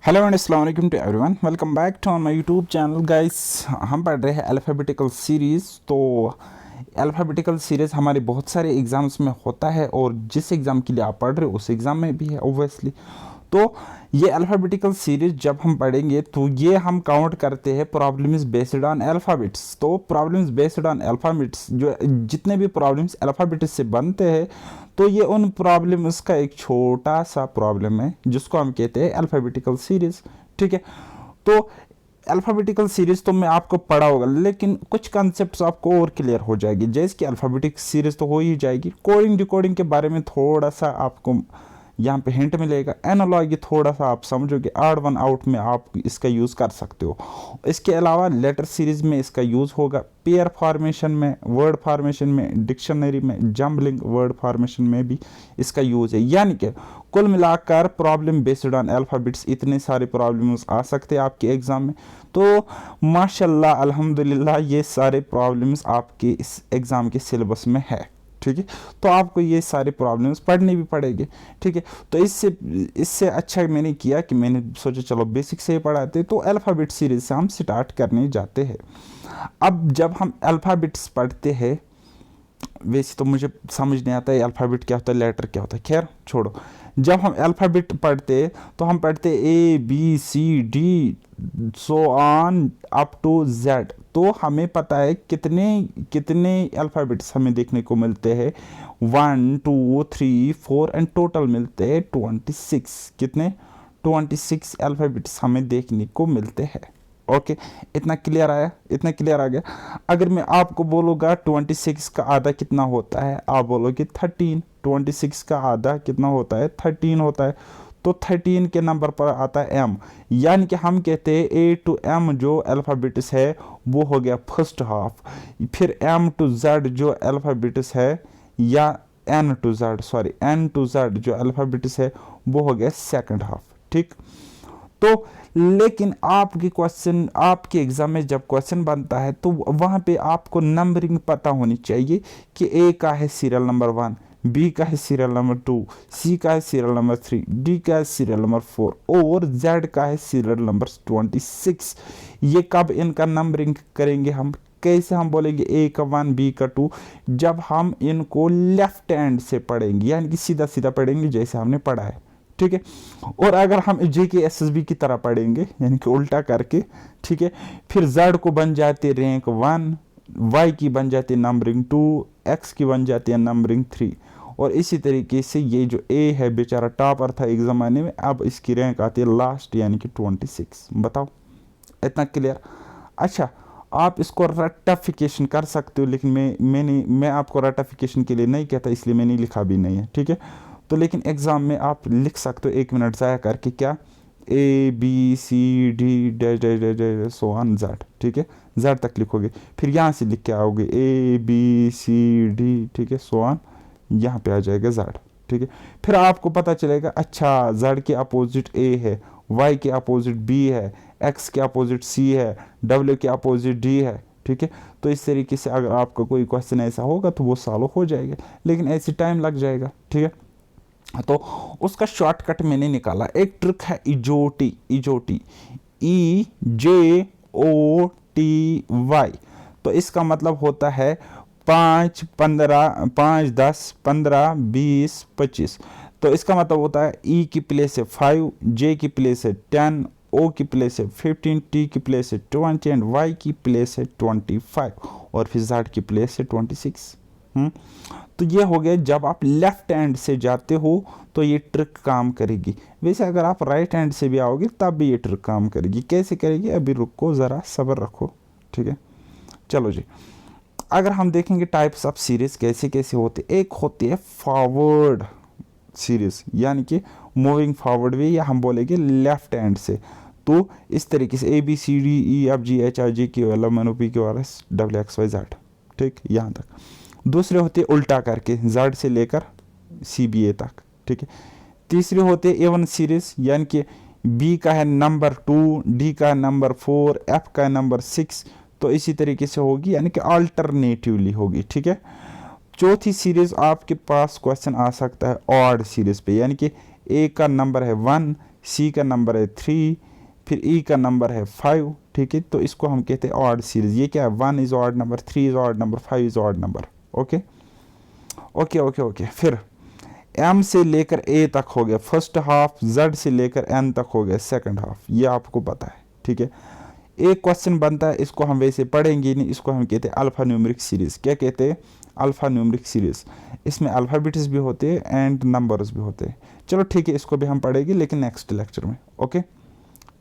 Hello and अस्सलाम वालेकुम to everyone, welcome back to on my YouTube channel guys. हम पढ़ रहे हैं अल्फ़ाबेटिकल सीरीज़। तो अल्फ़ाबेटिकल सीरीज़ हमारे बहुत सारे एग्ज़ाम्स में होता है और जिस एग्ज़ाम के लिए आप पढ़ रहे हो उस एग्ज़ाम में भी है ओबियसली। तो ये अल्फ़ाबेटिकल सीरीज़ जब हम पढ़ेंगे तो ये हम काउंट करते हैं प्रॉब्लम्स बेस्ड ऑन अल्फ़ाबेट्स। तो प्रॉब्लम्स बेस्ड ऑन अल्फ़ाबेट्स, जो जितने भी प्रॉब्लम्स अल्फ़ाबेट्स से बनते हैं, तो ये उन प्रॉब्लम्स का एक छोटा सा प्रॉब्लम है जिसको हम कहते हैं अल्फ़ाबेटिकल सीरीज़। ठीक है, तो अल्फ़ाबेटिकल सीरीज़ तो मैं आपको पढ़ा होगा, लेकिन कुछ कॉन्सेप्ट्स आपको और क्लियर हो जाएगी। जैसे कि अल्फ़ाबेटिक सीरीज़ तो हो ही जाएगी, कोडिंग डिकोडिंग के बारे में थोड़ा सा आपको यहाँ पे हिंट मिलेगा, एनालॉजी थोड़ा सा आप समझोगे, आड वन आउट में आप इसका यूज़ कर सकते हो। इसके अलावा लेटर सीरीज़ में इसका यूज़ होगा, पेयर फॉर्मेशन में, वर्ड फॉर्मेशन में, डिक्शनरी में, जम्बलिंग वर्ड फॉर्मेशन में भी इसका यूज़ है। यानी कि कुल मिलाकर प्रॉब्लम बेस्ड ऑन अल्फ़ाबेट्स इतने सारे प्रॉब्लम्स आ सकते हैं आपके एग्ज़ाम में। तो माशाल्लाह अल्हम्दुलिल्लाह ये सारे प्रॉब्लम्स आपके इस एग्ज़ाम के सिलेबस में है। ठीक है, तो आपको ये सारे प्रॉब्लम्स पढ़ने भी पड़ेंगे। ठीक है, तो इससे इससे अच्छा मैंने किया कि मैंने सोचा चलो बेसिक से ही पढ़ाते, तो अल्फ़ाबेट सीरीज से हम स्टार्ट करने जाते हैं। अब जब हम अल्फ़ाबेट्स पढ़ते हैं, वैसे तो मुझे समझ नहीं आता है अल्फ़ाबेट क्या होता है, लेटर क्या होता है, खैर छोड़ो। जब हम अल्फ़ाबेट पढ़ते तो हम पढ़ते A B C D so on up to Z. तो हमें पता है कितने कितने अल्फ़ाबेट्स हमें देखने को मिलते हैं, 1 2 3 4 एंड टोटल मिलते हैं 26। कितने? 26 अल्फ़ाबेट्स हमें देखने को मिलते हैं। ओके, इतना क्लियर आया, इतना क्लियर आ गया। अगर मैं आपको बोलूँगा 26 का आधा कितना होता है, आप बोलोगे 13। 26 का आधा कितना होता है? 13 होता है। तो 13 के नंबर पर आता है एम, यानी कि हम कहते हैं ए टू एम जो अल्फ़ाबेट्स है वो हो गया फर्स्ट हाफ, फिर एम टू जेड जो अल्फ़ाबेट्स है, या N to Z, sorry N to Z जो अल्फ़ाबेट्स है वो हो गया सेकंड हाफ। ठीक, तो लेकिन आपके क्वेश्चन, आपके एग्जाम में जब क्वेश्चन बनता है तो वहाँ पे आपको नंबरिंग पता होनी चाहिए कि ए का है सीरियल नंबर 1, बी का है सीरियल नंबर 2, सी का है सीरियल नंबर 3, डी का है सीरियल नंबर 4 और जेड का है सीरियल नंबर 26। ये कब इनका नंबरिंग करेंगे हम, कैसे हम बोलेंगे ए का 1 बी का 2? जब हम इनको लेफ्ट हैंड से पढ़ेंगे, यानी कि सीधा सीधा पढ़ेंगे जैसे हमने पढ़ा है। ठीक है, और अगर हम जेके एसएसबी की तरह पढ़ेंगे यानी कि उल्टा करके, ठीक है, फिर जेड को बन जाते रैंक 1, वाई की बन जाती है नंबरिंग 2, एक्स की बन जाती है नंबरिंग 3, और इसी तरीके से ये जो ए है बेचारा टॉपर था एक ज़माने में, अब इसकी रैंक आती है लास्ट यानी कि 26। बताओ, इतना क्लियर? अच्छा, आप इसको रटिफिकेशन कर सकते हो, लेकिन मैं आपको रटिफिकेशन के लिए नहीं कहता, इसलिए मैंने लिखा भी नहीं है। ठीक है, तो लेकिन एग्ज़ाम में आप लिख सकते हो 1 मिनट ज़ाया करके, क्या? A B C D dash dash dash dash so on Z. ठीक है, जेड तक लिखोगे, फिर यहाँ से लिख के आओगे ए बी सी डी, ठीक है, सो ऑन, यहाँ पे आ जाएगा जेड। ठीक है, फिर आपको पता चलेगा अच्छा जेड के अपोजिट ए है, वाई के अपोजिट बी है, एक्स के अपोजिट सी है, डब्ल्यू के अपोजिट डी है। ठीक है, तो इस तरीके से अगर आपका कोई क्वेश्चन ऐसा होगा तो वो सॉल्व हो जाएगा, लेकिन ऐसे टाइम लग जाएगा। ठीक है, तो उसका शॉर्टकट मैंने निकाला, एक ट्रिक है इजोटी। इजोटी, ई जे ओ टी वाई, तो इसका मतलब होता है 5 15, 5 10 15 20 25। तो इसका मतलब होता है ई की प्लेस है 5, जे की प्लेस है 10, ओ की प्लेस है 15, टी की प्लेस है 20 एंड वाई की प्लेस है 25, और फिर जेड की प्लेस है 26। तो ये हो गया, जब आप लेफ्ट हैंड से जाते हो तो ये ट्रिक काम करेगी। वैसे अगर आप राइट हैंड से भी आओगे तब भी ये ट्रिक काम करेगी। कैसे करेगी, अभी रुको ज़रा, सब्र रखो। ठीक है, चलो जी, अगर हम देखेंगे टाइप्स ऑफ सीरीज़ कैसे कैसे होते, एक होती है फॉरवर्ड सीरीज़, यानी कि मूविंग फॉरवर्ड वे, या हम बोलेंगे लेफ्ट हैंड से। तो इस तरीके से A B C D E F G H I J K L M N O P Q R S W X Y Z, ठीक, यहाँ तक। दूसरे होते उल्टा करके, जेड से लेकर सी बी ए तक। ठीक है, तीसरे होते एवन सीरीज, यानी कि बी का है नंबर 2, डी का है नंबर 4, एफ का है नंबर 6, तो इसी तरीके से होगी, यानी कि अल्टरनेटिवली होगी। ठीक है, चौथी सीरीज आपके पास क्वेश्चन आ सकता है ऑड सीरीज पे, यानी कि ए का नंबर है 1, सी का नंबर है 3, फिर ई का नंबर है 5, ठीक है। तो इसको हम कहते हैं ऑड सीरीज। ये क्या है, 1 is odd number, 3 is odd number, 5 is odd number. Okay okay okay okay. फिर एम से लेकर ए तक हो गया फर्स्ट हाफ, जेड से लेकर एन तक हो गया सेकंड हाफ, ये आपको पता है, ठीक है। एक क्वेश्चन बनता है, इसको हम वैसे पढ़ेंगे नहीं, इसको हम कहते हैं अल्फा न्यूमेरिक सीरीज। क्या कहते हैं, अल्फा न्यूमेरिक सीरीज। इसमें अल्फ़ाबेट्स भी होते हैं एंड नंबर्स भी होते हैं। चलो ठीक है, इसको भी हम पढ़ेंगे लेकिन नेक्स्ट लेक्चर में। ओके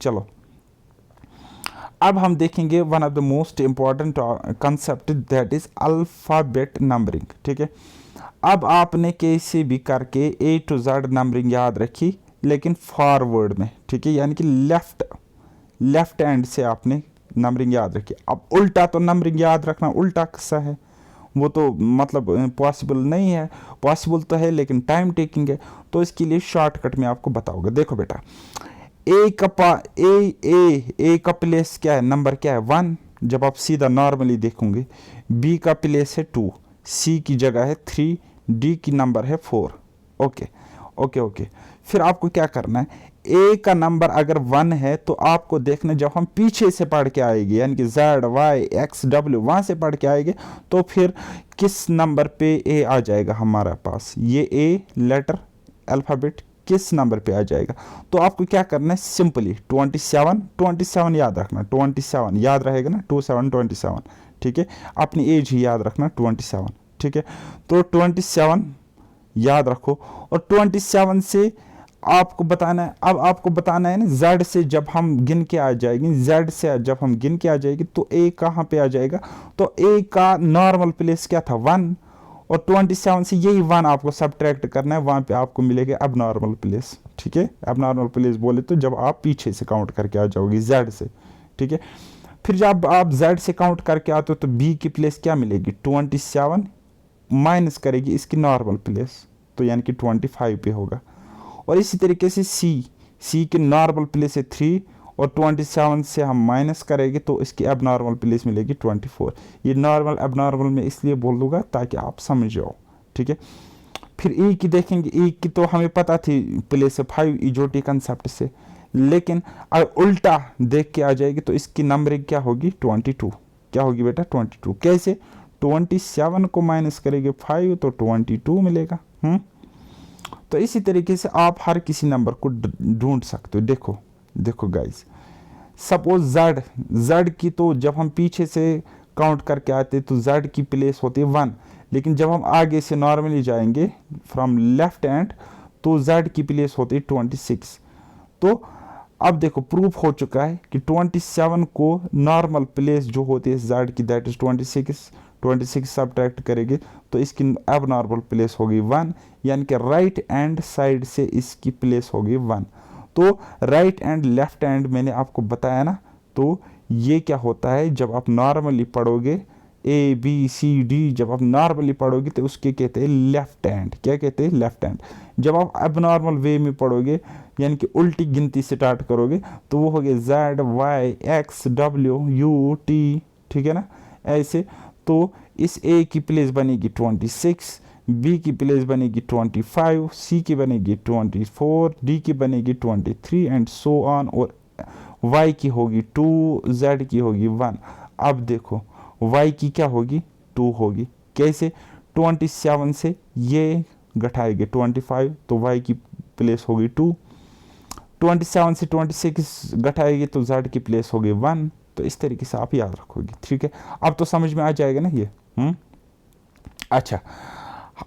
चलो, अब हम देखेंगे one of the most important concept, that is alphabet numbering, ठीक है। अब आपने कैसे भी करके ए टू जेड नंबरिंग याद रखी, लेकिन फॉरवर्ड में, ठीक है, यानी कि लेफ्ट एंड से आपने नंबरिंग याद रखी। अब उल्टा तो नंबरिंग याद रखना उल्टा किस्सा है, वो तो मतलब पॉसिबल नहीं है। पॉसिबल तो है लेकिन टाइम टेकिंग है। तो इसके लिए शॉर्टकट में आपको बताऊंगा। देखो बेटा, ए का प्लेस क्या है, नंबर क्या है 1, जब आप सीधा नॉर्मली देखोगे। बी का प्लेस है 2, सी की जगह है 3, डी की नंबर है 4। Okay okay okay. फिर आपको क्या करना है, ए का नंबर अगर 1 है तो आपको देखना, जब हम पीछे से पढ़ के आएंगे, यानी कि जेड वाई एक्स डब्ल्यू वहाँ से पढ़ के आएंगे, तो फिर किस नंबर पे ए आ जाएगा हमारे पास, ये ए लेटर अल्फ़ाबेट किस नंबर पे आ जाएगा। तो आपको क्या करना है, सिंपली 27 याद रखना, 27 याद रहेगा ना, 27 ठीक है। अपनी एज ही याद रखना 27, ठीक है। तो 27 याद रखो, और 27 से आपको बताना है, अब आपको बताना है ना, जेड से जब हम गिन के आ जाएंगे, जेड से जब हम गिन के आ जाएंगे तो ए कहाँ पे आ जाएगा। तो ए का नॉर्मल प्लेस क्या था 1, और 27 से यही 1 आपको सब्ट्रैक्ट करना है, वहाँ पे आपको मिलेगा अब नॉर्मल प्लेस, ठीक है। अब नॉर्मल प्लेस बोले तो जब आप पीछे से काउंट करके आ जाओगे जेड से, ठीक है। फिर जब आप जेड से काउंट करके आते हो तो बी की प्लेस क्या मिलेगी, 27 माइनस करेगी इसकी नॉर्मल प्लेस, तो यानी कि 25 पे होगा। और इसी तरीके से सी की नॉर्मल प्लेस है 3, और 27 से हम माइनस करेंगे तो इसकी अब नॉर्मल प्लेस मिलेगी 24। ये नॉर्मल अब नॉर्मल में इसलिए बोल दूंगा ताकि आप समझ जाओ, ठीक है। फिर ई की देखेंगे, ई की तो हमें पता थी प्लेस है 5 इजोटी कंसेप्ट से, लेकिन अगर उल्टा देख के आ जाएगी तो इसकी नंबरिंग क्या होगी 22। क्या होगी बेटा 22। कैसे, 27 को माइनस करेंगे 5 तो 22 मिलेगा। तो इसी तरीके से आप हर किसी नंबर को ढूंढ सकते हो। देखो गाइस, सपोज जेड की तो जब हम पीछे से काउंट करके आते तो जेड की प्लेस होती है 1, लेकिन जब हम आगे से नॉर्मली जाएंगे फ्रॉम लेफ्ट एंड तो जेड की प्लेस होती है 26। तो अब देखो प्रूफ हो चुका है कि 27 को नॉर्मल प्लेस जो होती है जेड की, दैट इज 26 सब्ट्रैक्ट करेंगे तो इसकी अब नॉर्मल प्लेस होगी 1, यानी कि राइट एंड साइड से इसकी प्लेस होगी 1। तो राइट एंड लेफ्ट एंड मैंने आपको बताया ना, तो ये क्या होता है, जब आप नॉर्मली पढ़ोगे ए बी सी डी, जब आप नॉर्मली पढ़ोगे तो उसके कहते हैं लेफ्ट हैंड। क्या कहते हैं, लेफ्ट हैंड। जब आप अब नॉर्मल वे में पढ़ोगे, यानी कि उल्टी गिनती स्टार्ट करोगे, तो वो हो गया Z Y X W U T, ठीक है ना, ऐसे। तो इस ए की प्लेस बनेगी 26, बी की प्लेस बनेगी 25, सी की बनेगी 24, डी की बनेगी 23 एंड सो ऑन, और वाई की होगी 2, जेड की होगी 1। अब देखो वाई की क्या होगी 2 होगी। कैसे, 27 से ये घटाएंगे 25 तो वाई की प्लेस होगी 2, 27 से 26 घटाएंगे तो जेड की प्लेस होगी 1। तो इस तरीके से आप याद रखोगे, ठीक है। अब तो समझ में आ जाएगा ना ये। अच्छा,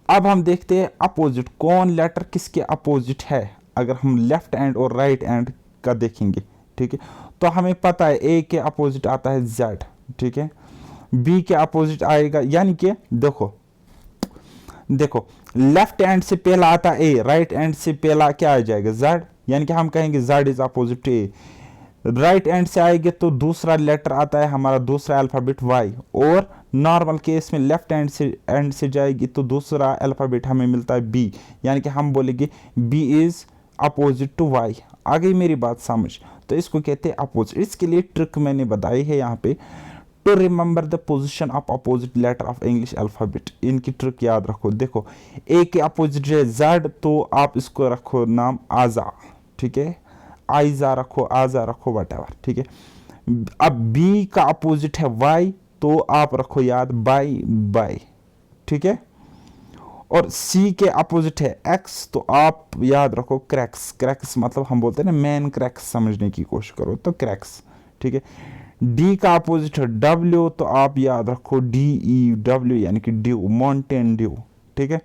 अब हम देखते हैं अपोजिट, कौन लेटर किसके अपोजिट है। अगर हम लेफ्ट एंड और राइट एंड का देखेंगे, ठीक है, तो हमें पता है ए के अपोजिट आता है जेड, ठीक है। बी के अपोजिट आएगा, यानी कि देखो लेफ्ट एंड से पहला आता है ए, राइट एंड से पहला क्या आ जाएगा जेड, यानी कि हम कहेंगे Z is opposite to A. Right end से आएंगे तो दूसरा लेटर आता है हमारा, दूसरा अल्फाबेट वाई, और नॉर्मल केस में लेफ्ट एंड से जाएगी तो दूसरा अल्फाबेट हमें मिलता है बी, यानी कि हम बोलेंगे B is opposite to Y. आ गई मेरी बात समझ। तो इसको कहते हैं अपोजिट। इसके लिए ट्रिक मैंने बताई है यहाँ पे, to remember the position of opposite letter of English alphabet. इनकी ट्रिक याद रखो। देखो ए के अपोजिट है जेड, तो आप इसको रखो नाम आजा, ठीक है, आइजा रखो, आजा रखो, वटेवर, ठीक है। अब बी का अपोजिट है वाई, तो आप रखो याद बाई बाई, ठीक है। और सी के अपोजिट है एक्स, तो आप याद रखो क्रैक्स, क्रैक्स मतलब हम बोलते हैं ना मैन क्रैक्स, समझने की कोशिश करो तो क्रैक्स, ठीक है। डी का अपोजिट है डब्ल्यू, तो आप याद रखो डी ई डब्ल्यू यानी कि ड्यू, माउंटेन ड्यू, ठीक है।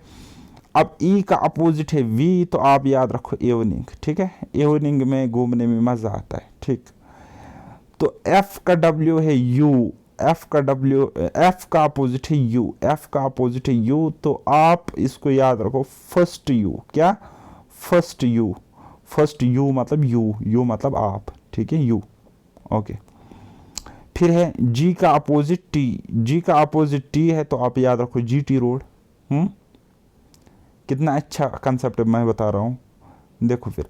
अब ई का अपोजिट है वी, तो आप याद रखो इवनिंग, ठीक है। इवनिंग में घूमने में मजा आता है, ठीक। तो एफ का डब्ल्यू है यू, एफ का डब्ल्यू, एफ का अपोजिट है यू, एफ का अपोजिट है यू, तो आप इसको याद रखो फर्स्ट यू, क्या फर्स्ट यू, फर्स्ट यू मतलब यू मतलब आप, ठीक है, यू, ओके। फिर है जी का अपोजिट टी, जी का अपोजिट टी है, तो आप याद रखो जी टी रोड। कितना अच्छा कंसेप्ट मैं बता रहा हूँ, देखो। फिर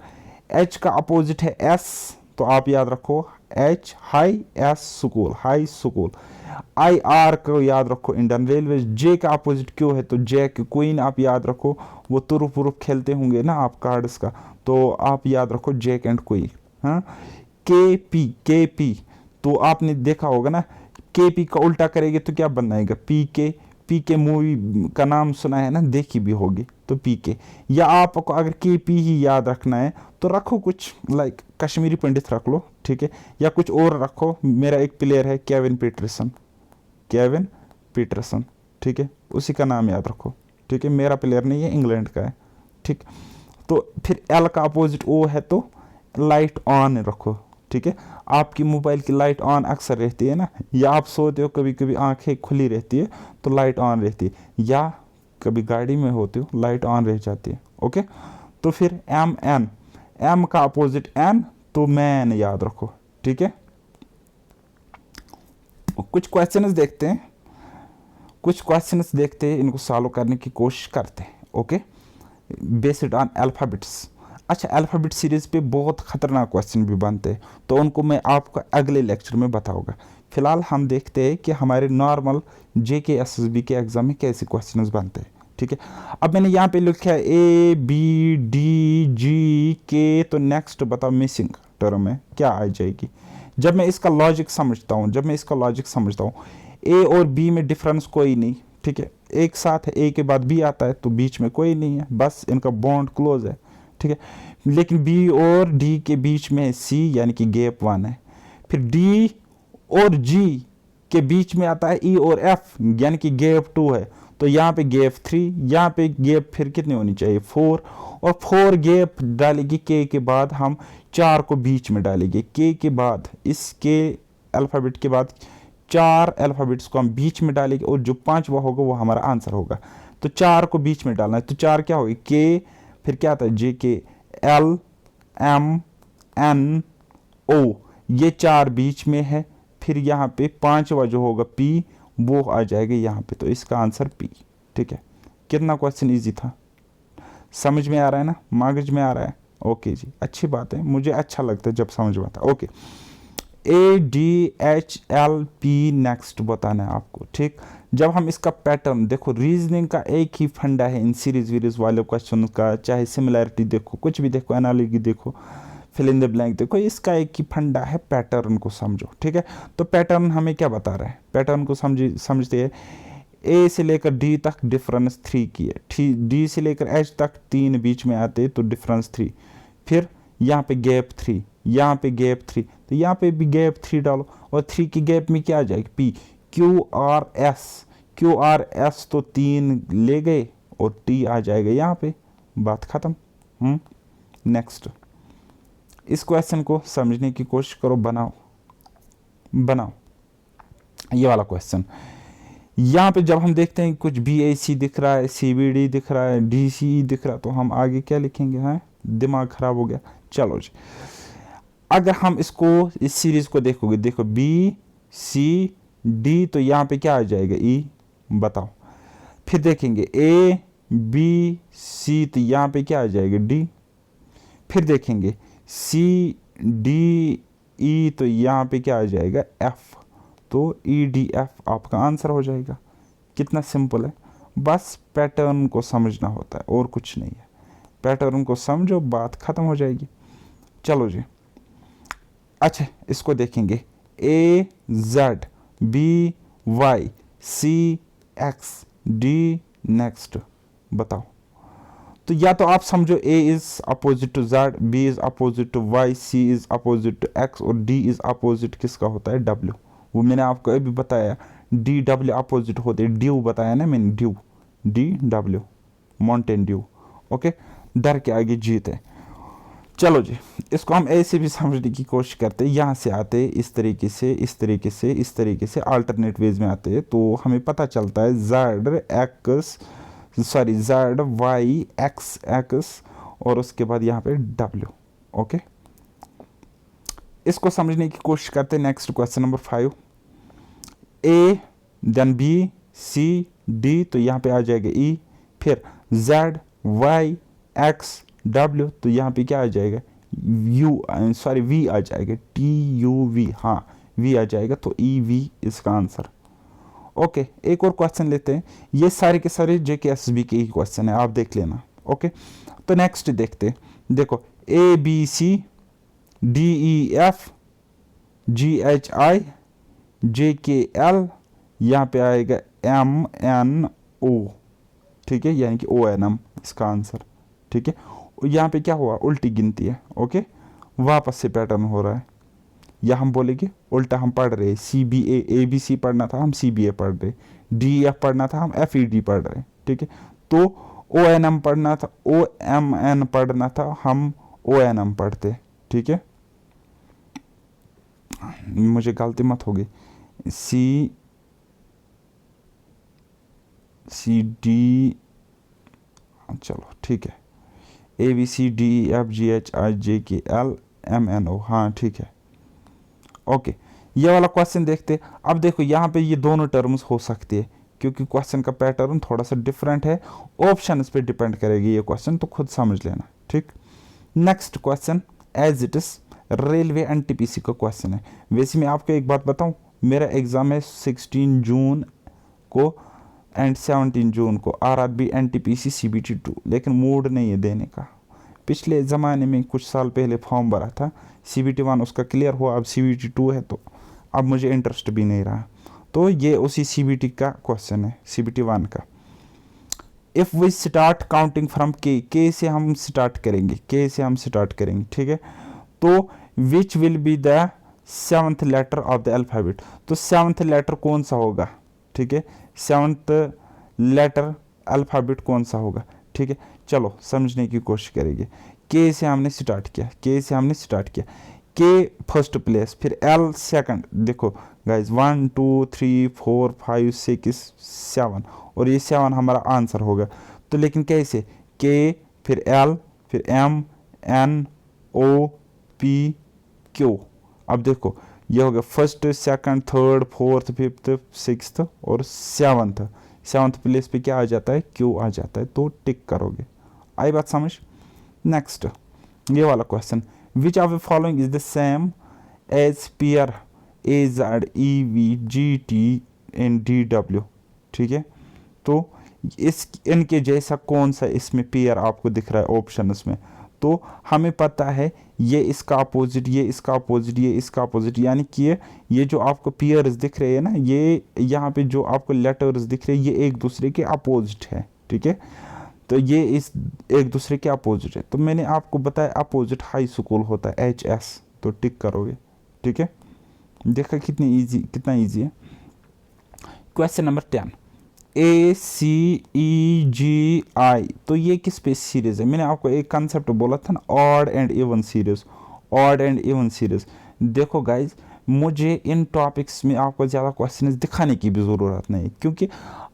एच का अपोजिट है एस, तो आप याद रखो H high, S school, high school. I R को याद रखो इंडियन रेलवे। जे का अपोजिट क्यों है, तो जैक क्वीन आप याद रखो, वो तुरुप वुरुप खेलते होंगे ना आप कार्ड्स का, तो आप याद रखो जैक एंड क्वीन। हाँ, के पी, तो आपने देखा होगा ना, के पी का उल्टा करेंगे तो क्या बनाएगा, पी के मूवी का नाम सुना है ना, देखी भी होगी, तो पी के। या आपको अगर के पी ही याद रखना है तो रखो कुछ लाइक कश्मीरी पंडित रख लो, ठीक है, या कुछ और रखो। मेरा एक प्लेयर है केविन पीटरसन, केविन पीटरसन, ठीक है, उसी का नाम याद रखो, ठीक है। मेरा प्लेयर नहीं है, इंग्लैंड का है, ठीक। तो फिर एल का अपोजिट ओ है, तो लाइट ऑन रखो, ठीक है। आपकी मोबाइल की लाइट ऑन अक्सर रहती है ना, या आप सोते हो कभी कभी आंखें खुली रहती है तो लाइट ऑन रहती है, या कभी गाड़ी में होते हो लाइट ऑन रह जाती है, ओके। तो फिर एम एन, एम का अपोजिट एन, तो मैन याद रखो, ठीक है। कुछ क्वेश्चंस देखते हैं, इनको सॉल्व करने की कोशिश करते हैं, ओके, बेस्ड ऑन अल्फाबेट्स। अच्छा, अल्फाबेट सीरीज पे बहुत खतरनाक क्वेश्चन भी बनते हैं, तो उनको मैं आपको अगले लेक्चर में बताऊंगा। फिलहाल हम देखते हैं कि हमारे नॉर्मल जेके एसएसबी के एग्जाम में कैसे क्वेश्चंस बनते हैं, ठीक है। अब मैंने यहाँ पे लिखा है ए बी डी जी के, तो नेक्स्ट बताओ मिसिंग टर्म में क्या आ जाएगी। जब मैं इसका लॉजिक समझता हूँ, ए और बी में डिफरेंस कोई नहीं, ठीक है, एक साथ है, ए के बाद बी आता है, तो बीच में कोई नहीं है, बस इनका बॉन्ड क्लोज है, ठीक है। लेकिन बी और डी के बीच में सी यानी कि गैप 1 है। फिर डी और जी के बीच में आता है ई और एफ यानी कि गैप 2 है, तो यहाँ पे गैप 3, यहाँ पे गैप फिर कितनी होनी चाहिए 4, और 4 गैप डालेगी के बाद, हम 4 को बीच में डालेंगे के बाद, इसके अल्फ़ाबेट के बाद 4 अल्फ़ाबेट्स को हम बीच में डालेंगे, और जो 5वां होगा वो हमारा आंसर होगा। तो 4 को बीच में डालना है, तो 4 क्या होगी के, फिर क्या आता है जे के, एल एम एन ओ, ये 4 बीच में है। फिर यहाँ पे 5वां जो होगा पी, वो आ जाएगा यहाँ पे, तो इसका आंसर पी, ठीक है। कितना क्वेश्चन इजी था, समझ में आ रहा है ना, मगज में आ रहा है, ओके जी, अच्छी बात है, मुझे अच्छा लगता है जब समझ में आता है, okay. A D H L P next बताना है आपको, ठीक। जब हम इसका पैटर्न देखो, रीजनिंग का एक ही फंडा है इन सीरीज वीरीज वाले क्वेश्चन का, चाहे सिमिलैरिटी देखो, कुछ भी देखो, एनालॉजी देखो, फिल इन द ब्लैंक देखो, इसका एक ही फंडा है, पैटर्न को समझो, ठीक है। तो पैटर्न हमें क्या बता रहा है, पैटर्न को समझते हैं। ए से लेकर डी तक डिफरेंस 3 की है, डी से लेकर एच तक 3 बीच में आते तो डिफरेंस 3, फिर यहाँ पे गैप 3, यहाँ पे गैप 3, तो यहाँ पे भी गैप 3 डालो, और 3 की गैप में क्या आ जाएगी पी, क्यू आर एस, तो 3 ले गए और टी आ जाएगा यहाँ पे, बात खत्म। नेक्स्ट, इस क्वेश्चन को समझने की कोशिश करो, बनाओ ये वाला क्वेश्चन। यहाँ पे जब हम देखते हैं कुछ BAC दिख रहा है, CBD दिख रहा है, DCE दिख रहा है, तो हम आगे क्या लिखेंगे, हैं दिमाग खराब हो गया। चलो जी, अगर हम इस सीरीज को देखोगे, देखो BCD, तो यहाँ पे क्या आ जाएगा E, बताओ। फिर देखेंगे ABC, तो यहाँ पे क्या आ जाएगा D। फिर देखेंगे CDE, तो यहाँ पे क्या आ जाएगा F, तो EDF आपका आंसर हो जाएगा। कितना सिंपल है, बस पैटर्न को समझना होता है और कुछ नहीं है, पैटर्न को समझो, बात खत्म हो जाएगी। चलो जी, अच्छा इसको देखेंगे, A Z B Y C X D, next बताओ। तो या तो आप समझो A is opposite to Z, B is opposite to Y, C is opposite to X और डी इज अपोजिट किसका होता है, डब्ल्यू। वो मैंने आपको अभी बताया, डी डब्ल्यू अपोजिट होते हैं, ड्यू बताया ना मैंने, due D W, Mountain Dew. Okay, डर के आगे जीत है। चलो जी, इसको हम ऐसे भी समझने की कोशिश करते हैं, यहाँ से आते इस तरीके से, इस तरीके से, इस तरीके से अल्टरनेट वेज में आते हैं, तो हमें पता चलता है Z X, sorry Z Y X X और उसके बाद यहाँ पे डब्ल्यू। ओके, इसको समझने की कोशिश करते हैं। Next question number 5, A then B C D, तो यहाँ पे आ जाएगा ई, फिर जेड वाई एक्स डब्ल्यू, तो यहाँ पे क्या आ जाएगा, यू सॉरी वी आ जाएगा, टी यू वी, हाँ वी आ जाएगा, तो ई वी इसका आंसर। ओके, एक और क्वेश्चन लेते हैं, ये सारे के सारे JKSB के ही क्वेश्चन है, आप देख लेना। ओके, तो नेक्स्ट देखते, देखो A B C D E F G H I J K L, यहाँ पे आएगा एम एन ओ, ठीक है, यानी कि ओ एन एम इसका आंसर। ठीक है, यहाँ पे क्या हुआ, उल्टी गिनती है। ओके, वापस से पैटर्न हो रहा है, या हम बोलेंगे उल्टा हम पढ़ रहे, CBA ABC पढ़ना था हम CBA पढ़ रहे, DEF पढ़ना था हम FED पढ़ रहे। ठीक है, तो ONM पढ़ना था, OMN पढ़ना था हम ONM पढ़ते। ठीक है, मुझे गलती मत होगी, CD, चलो ठीक है, ABCDEFGHIJKLMNO, हाँ ठीक है। ओके, ये वाला क्वेश्चन देखते। अब देखो यहाँ पे ये दोनों टर्म्स हो सकती है, क्योंकि क्वेश्चन का पैटर्न थोड़ा सा डिफरेंट है, ऑप्शन इस पे डिपेंड करेगी ये क्वेश्चन, तो खुद समझ लेना। ठीक, next question as it is railway NTPC का क्वेश्चन है। वैसे मैं आपको एक बात बताऊं, मेरा एग्जाम है 16 जून को एंड 17 जून को, RRB NTPC CBT 2, लेकिन मूड नहीं है देने का। पिछले ज़माने में कुछ साल पहले फॉर्म भरा था, CBT 1 उसका क्लियर हुआ, अब CBT 2 है, तो अब मुझे इंटरेस्ट भी नहीं रहा। तो ये उसी CBT का क्वेश्चन है, CBT 1 का। If we start counting from K से हम स्टार्ट करेंगे, के से हम स्टार्ट करेंगे। ठीक है, तो which will be the 7th letter of the alphabet, तो 7th लेटर कौन सा होगा। ठीक है, 7th लेटर अल्फ़ाबेट कौन सा होगा। ठीक है, चलो समझने की कोशिश करेंगे। के से हमने स्टार्ट किया, के से हमने स्टार्ट किया, के फर्स्ट प्लेस, फिर एल सेकंड। देखो गाइज 1 2 3 4 5 6 7, और ये 7 हमारा आंसर होगा। तो लेकिन कैसे, के फिर एल फिर M N O P Q. अब देखो ये हो गया first second third fourth fifth sixth और 7th प्लेस पे क्या आ जाता है, क्यू आ जाता है, तो टिक करोगे। आई बात समझ। नेक्स्ट ये वाला question, which of the following is the same as pair AZEVGT in DW। ठीक है, तो इस इनके जैसा कौन सा इसमें पेयर आपको दिख रहा है ऑप्शन में, तो हमें पता है ये इसका अपोजिट, ये इसका अपोजिट, ये इसका अपोजिट, यानी कि ये जो आपको पेयर्स दिख रहे हैं ना, ये यहाँ पे जो आपको लेटर्स दिख रहे हैं ये एक दूसरे के अपोजिट है। ठीक है, तो ये इस एक दूसरे के अपोजिट है, तो मैंने आपको बताया अपोजिट हाई स्कूल होता है HS, तो टिक करोगे। ठीक है, देखा कितनी इजी, कितना इजी है। क्वेश्चन नंबर 10, ACEGI, तो ये किस पे सीरीज है। मैंने आपको एक कंसेप्ट बोला था ना, odd and even series, odd and even series. देखो गाइज, मुझे इन टॉपिक्स में आपको ज़्यादा क्वेश्चन दिखाने की भी ज़रूरत नहीं, क्योंकि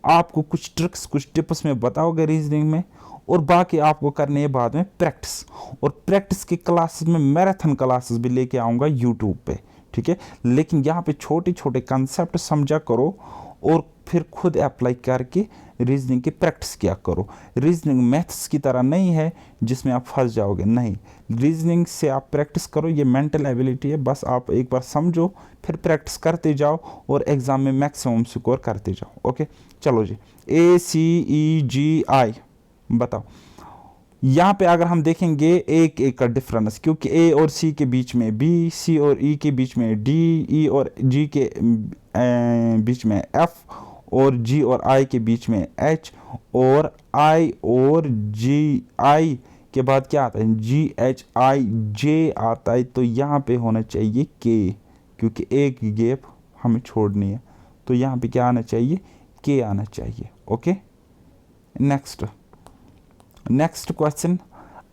आपको कुछ ट्रिक्स कुछ टिप्स में बताओगे रीजनिंग में, और बाकी आपको करने है बाद में प्रैक्टिस, और प्रैक्टिस की क्लासेस में मैराथन क्लासेस भी लेके आऊँगा यूट्यूब पे। ठीक है, लेकिन यहाँ पे छोटे छोटे कंसेप्ट समझा करो और फिर खुद अप्लाई करके रीजनिंग की प्रैक्टिस किया करो। रीजनिंग मैथ्स की तरह नहीं है जिसमें आप फंस जाओगे, नहीं, रीजनिंग से आप प्रैक्टिस करो, ये मेंटल एबिलिटी है, बस आप एक बार समझो फिर प्रैक्टिस करते जाओ और एग्जाम में मैक्सिमम स्कोर करते जाओ। ओके, चलो जी, ACEGI बताओ, यहाँ पे अगर हम देखेंगे एक एक का डिफरेंस, क्योंकि ए और सी के बीच में बी, सी और ई के बीच में डी, ई और जी के बीच में एफ, और जी और आई के बीच में एच, और आई और जी, आई के बाद क्या आता है जी एच आई जे आता है। तो यहाँ पे होना चाहिए के, क्योंकि एक गैप हमें छोड़नी है, तो यहाँ पे क्या आना चाहिए के आना चाहिए। Okay, next question.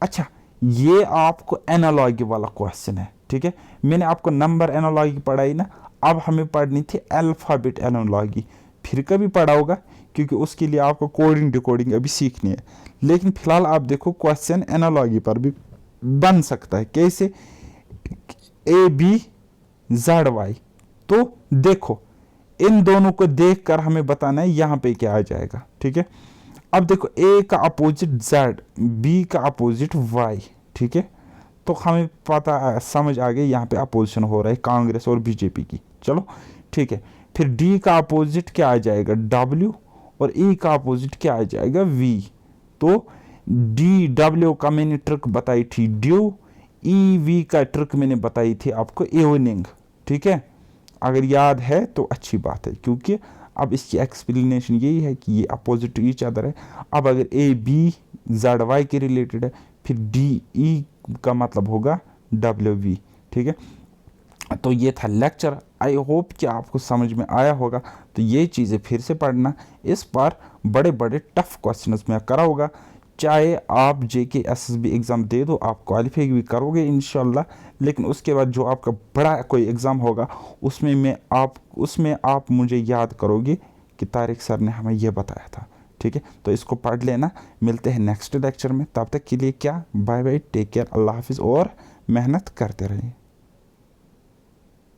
अच्छा, ये आपको एनालॉजी वाला क्वेश्चन है, ठीक है। मैंने आपको नंबर एनालॉजी पढ़ाई ना, अब हमें पढ़नी थी अल्फ़ाबेट एनालॉजी। फिर कभी पढ़ा होगा, क्योंकि उसके लिए आपको कोडिंग डिकोडिंग अभी सीखनी है। लेकिन फिलहाल आप देखो क्वेश्चन एनालॉजी पर भी बन सकता है। कैसे? A B Z Y. तो देखो, इन दोनों को देखकर हमें बताना है यहाँ पे क्या आ जाएगा, ठीक है। अब देखो, ए का अपोजिट जेड, बी का अपोजिट वाई, ठीक है। तो हमें पता समझ आ गया यहाँ पे अपोजिशन हो रहा है कांग्रेस और बीजेपी की। चलो ठीक है। फिर डी का अपोजिट क्या आ जाएगा डब्ल्यू, और ई का अपोजिट क्या आ जाएगा वी। तो डी डब्ल्यू का मैंने ट्रिक बताई थी ड्यू, ई वी का ट्रिक मैंने बताई थी आपको इवनिंग, ठीक है। अगर याद है तो अच्छी बात है, क्योंकि अब इसकी एक्सप्लेनेशन यही है कि ये अपोजिट ईच अदर है। अब अगर ए बी जेड वाई के रिलेटेड है, फिर डी ई का मतलब होगा डब्ल्यू वी, ठीक है। तो ये था लेक्चर। आई होप कि आपको समझ में आया होगा। तो ये चीज़ें फिर से पढ़ना, इस बार बड़े बड़े टफ क्वेश्चंस में कराऊंगा। चाहे आप जेके एसएसबी एग्ज़ाम दे दो, आप क्वालिफाई भी करोगे इंशाल्लाह। लेकिन उसके बाद जो आपका बड़ा कोई एग्ज़ाम होगा, उसमें आप मुझे याद करोगे कि तारिक सर ने हमें यह बताया था, ठीक है। तो इसको पढ़ लेना। मिलते हैं नेक्स्ट लेक्चर में, तब तक के लिए क्या, बाय बाय, टेक केयर, अल्लाह हाफिज़, और मेहनत करते रहिए।